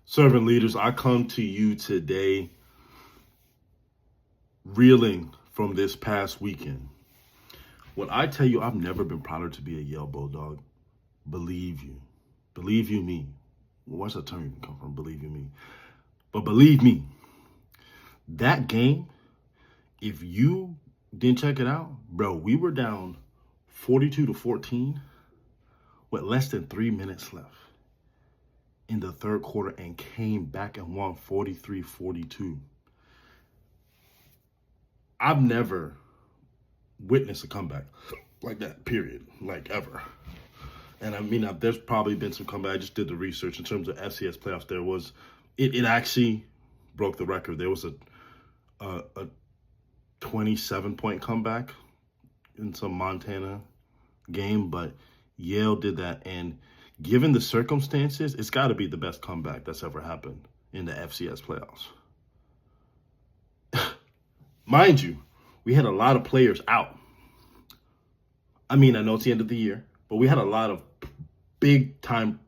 Servant leaders, I come to you today reeling from this past weekend. When I tell you I've never been prouder to be a Yale Bulldog, believe you. Believe you me. Well, where's that term even come from? Believe you me. But believe me, that game, if you didn't check it out, bro, we were down 42-14 with less than 3 minutes left in the third quarter and came back and won 43-42. I've never witnessed a comeback like that, period, like ever. And I mean, there's probably been some comeback. I just did the research in terms of FCS playoffs. There was, it actually broke the record. There was a 27-point comeback in some Montana game, but Yale did that. And given the circumstances, it's got to be the best comeback that's ever happened in the FCS playoffs. Mind you, we had a lot of players out. I mean, I know it's the end of the year, but we had a lot of big-time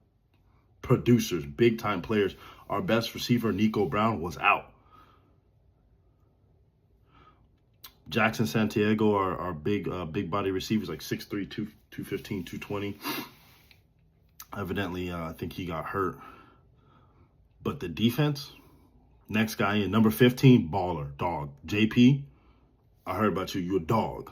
producers, big-time players. Our best receiver, Nico Brown, was out. Jackson Santiago, our big body receivers, like 6'3", 215, 220. Evidently, I think he got hurt. But the defense, next guy in, number 15, baller, dog. JP, I heard about you. You're a dog.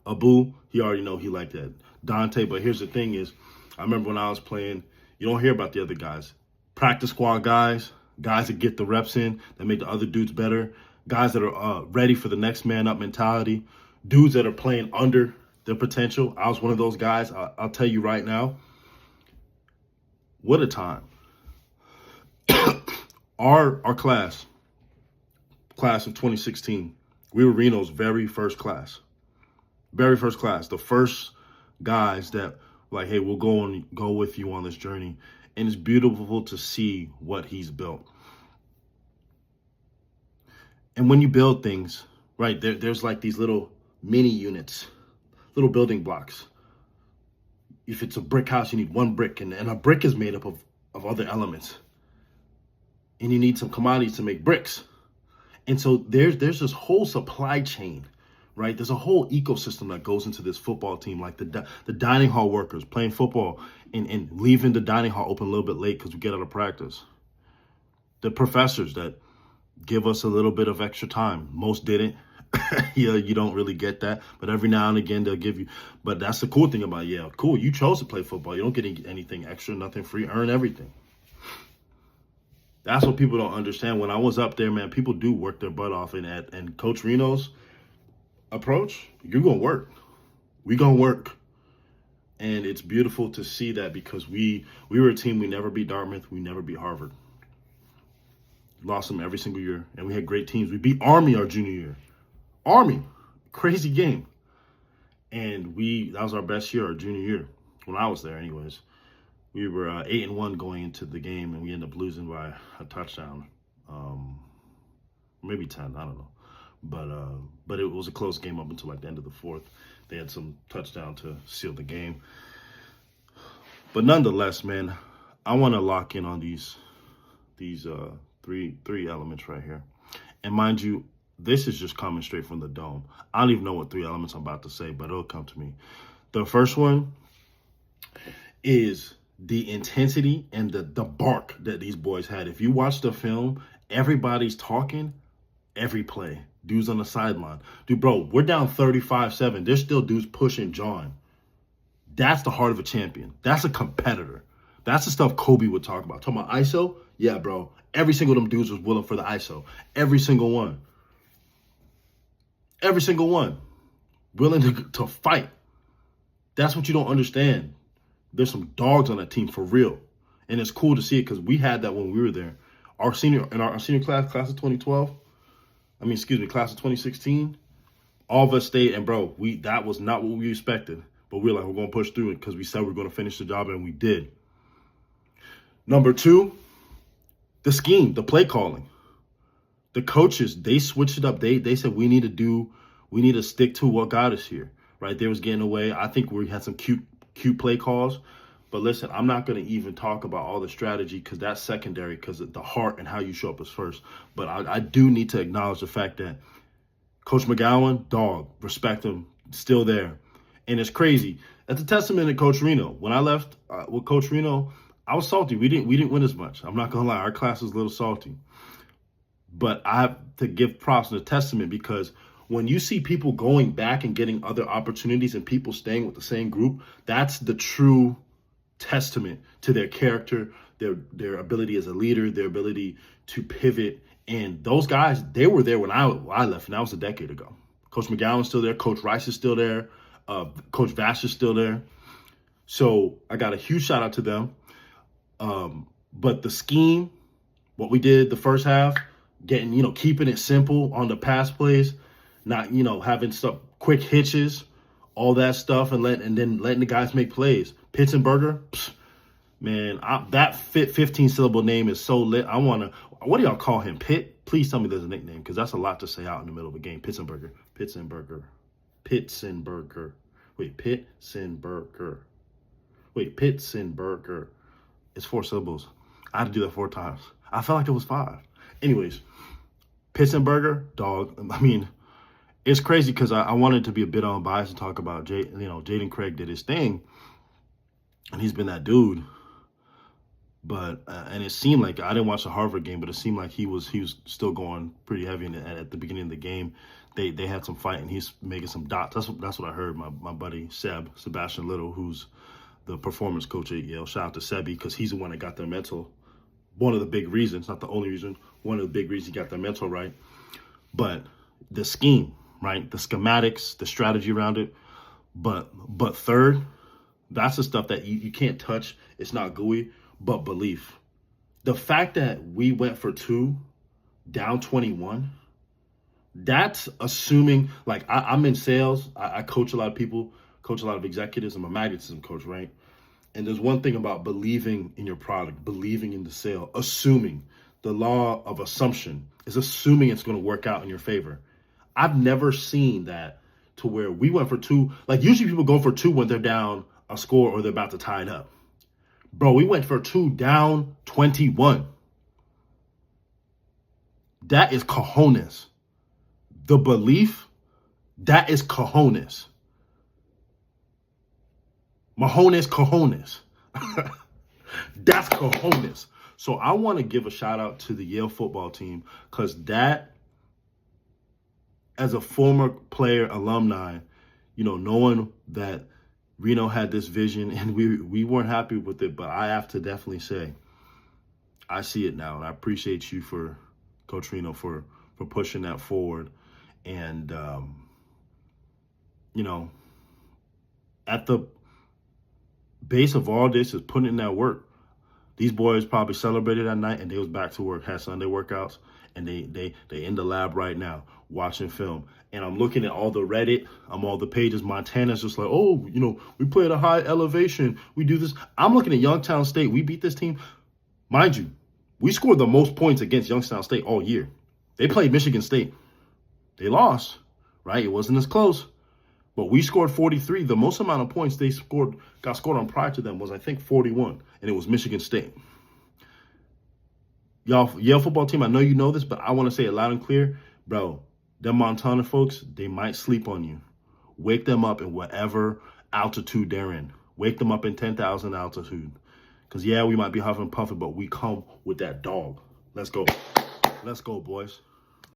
Abu, he already know he like that. Dante, but here's the thing is, I remember when I was playing, you don't hear about the other guys. Practice squad guys that get the reps in, that make the other dudes better, guys that are ready for the next man up mentality, dudes that are playing under their potential. I was one of those guys. I'll tell you right now, what a time. Our class of 2016, we were Reno's very first class. Very first class. The first guys that like, hey, we'll go with you on this journey. And it's beautiful to see what he's built. And when you build things, right, there's like these little mini units, little building blocks. If it's a brick house, you need one brick, and a brick is made up of other elements. And you need some commodities to make bricks. And so there's this whole supply chain, right? There's a whole ecosystem that goes into this football team, like the dining hall workers playing football and leaving the dining hall open a little bit late because we get out of practice. The professors that give us a little bit of extra time. Most didn't. Yeah, you don't really get that. But every now and again, they'll give you. But that's the cool thing about Yale. Cool, you chose to play football. You don't get anything extra, nothing free. Earn everything. That's what people don't understand. When I was up there, man, people do work their butt off. And Coach Reno's approach, you're going to work. We're going to work. And it's beautiful to see that because we were a team. We never beat Dartmouth. We never beat Harvard. Lost them every single year. And we had great teams. We beat Army our junior year. Army. Crazy game. And that was our best year, our junior year. When I was there anyways. We were 8-1 going into the game, and we ended up losing by a touchdown. Maybe 10, I don't know. But it was a close game up until like the end of the fourth. They had some touchdown to seal the game. But nonetheless, man, I want to lock in on these three elements right here. And mind you, this is just coming straight from the dome. I don't even know what 3 elements I'm about to say, but it'll come to me. The first one is the intensity and the bark that these boys had. If you watch the film, everybody's talking every play. Dudes on the sideline. Dude, bro, we're down 35-7. There's still dudes pushing John. That's the heart of a champion. That's a competitor. That's the stuff Kobe would talk about. Talking about ISO? Yeah, bro. Every single of them dudes was willing for the ISO. Every single one. Every single one. Willing to fight. That's what you don't understand. There's some dogs on that team for real. And it's cool to see it because we had that when we were there. Our senior class of 2012, class of 2016, all of us stayed, and bro, that was not what we expected. But we were like, we're going to push through it because we said we were going to finish the job, and we did. Number 2, the scheme, the play calling. The coaches, they switched it up. They said we need to stick to what got us here, right? They was getting away. I think we had some cute play calls, But listen, I'm not going to even talk about all the strategy because that's secondary, because the heart and how you show up is first. But I do need to acknowledge the fact that Coach McGowan, dog, respect him, still there. And it's crazy. That's a testament to Coach Reno. When I left with Coach Reno, I was salty. We didn't win as much. I'm not going to lie. Our class was a little salty. But I have to give props and a testament, because when you see people going back and getting other opportunities and people staying with the same group, that's the true testament to their character, their ability as a leader, their ability to pivot. And those guys, they were there when I left, and that was a decade ago. Coach McGowan's still there. Coach Rice is still there. Coach Vash is still there. So I got a huge shout out to them. But the scheme, what we did the first half, keeping it simple on the pass plays, not, having some quick hitches, all that stuff, and then letting the guys make plays. Pitzenberger, man, that 15-syllable name is so lit. What do y'all call him? Pitt? Please tell me there's a nickname, because that's a lot to say out in the middle of a game. Pitzenberger. It's 4 syllables. I had to do that 4 times. I felt like it was 5. Anyways, Pitzenberger, dog. I mean, it's crazy because I wanted to be a bit unbiased and talk about Jaden Craig did his thing, and he's been that dude. But and it seemed like, I didn't watch the Harvard game, but it seemed like he was still going pretty heavy at the beginning of the game. They had some fight, and he's making some dots. That's what I heard. My buddy Sebastian Little, who's the performance coach at Yale. Shout out to Sebi, because he's the one that got their mental. One of the big reasons, not the only reason, one of the big reasons he got their mental right. But the scheme, right? The schematics, the strategy around it. But third, that's the stuff that you can't touch. It's not gooey, but belief. The fact that we went for 2, down 21, that's assuming, like, I'm in sales. I coach a lot of people, coach a lot of executives. I'm a magnetism coach, right? And there's one thing about believing in your product, believing in the sale, assuming. The law of assumption is assuming it's going to work out in your favor. I've never seen that to where we went for 2. Like, usually people go for 2 when they're down a score or they're about to tie it up. Bro, we went for 2 down 21. That is cojones. The belief, that is cojones. Mahones cojones. That's cojones. So I want to give a shout out to the Yale football team, because that, as a former player, alumni, knowing that Reno had this vision and we weren't happy with it, but I have to definitely say, I see it now, and I appreciate you, for Coach Reno, for pushing that forward. And, at the base of all this is putting in that work. These boys probably celebrated that night, and they was back to work, had Sunday workouts, and they in the lab right now watching film. And I'm looking at all the Reddit, all the pages. Montana's just like, oh, we play at a high elevation. We do this. I'm looking at Youngstown State. We beat this team. Mind you, we scored the most points against Youngstown State all year. They played Michigan State. They lost, right? It wasn't as close. But we scored 43. The most amount of points got scored on prior to them was, I think, 41, and it was Michigan State. Y'all, Yale football team, I know you know this, but I want to say it loud and clear. Bro, them Montana folks, they might sleep on you. Wake them up in whatever altitude they're in. Wake them up in 10,000 altitude. Because, yeah, we might be huffing and puffing, but we come with that dog. Let's go. Let's go, boys.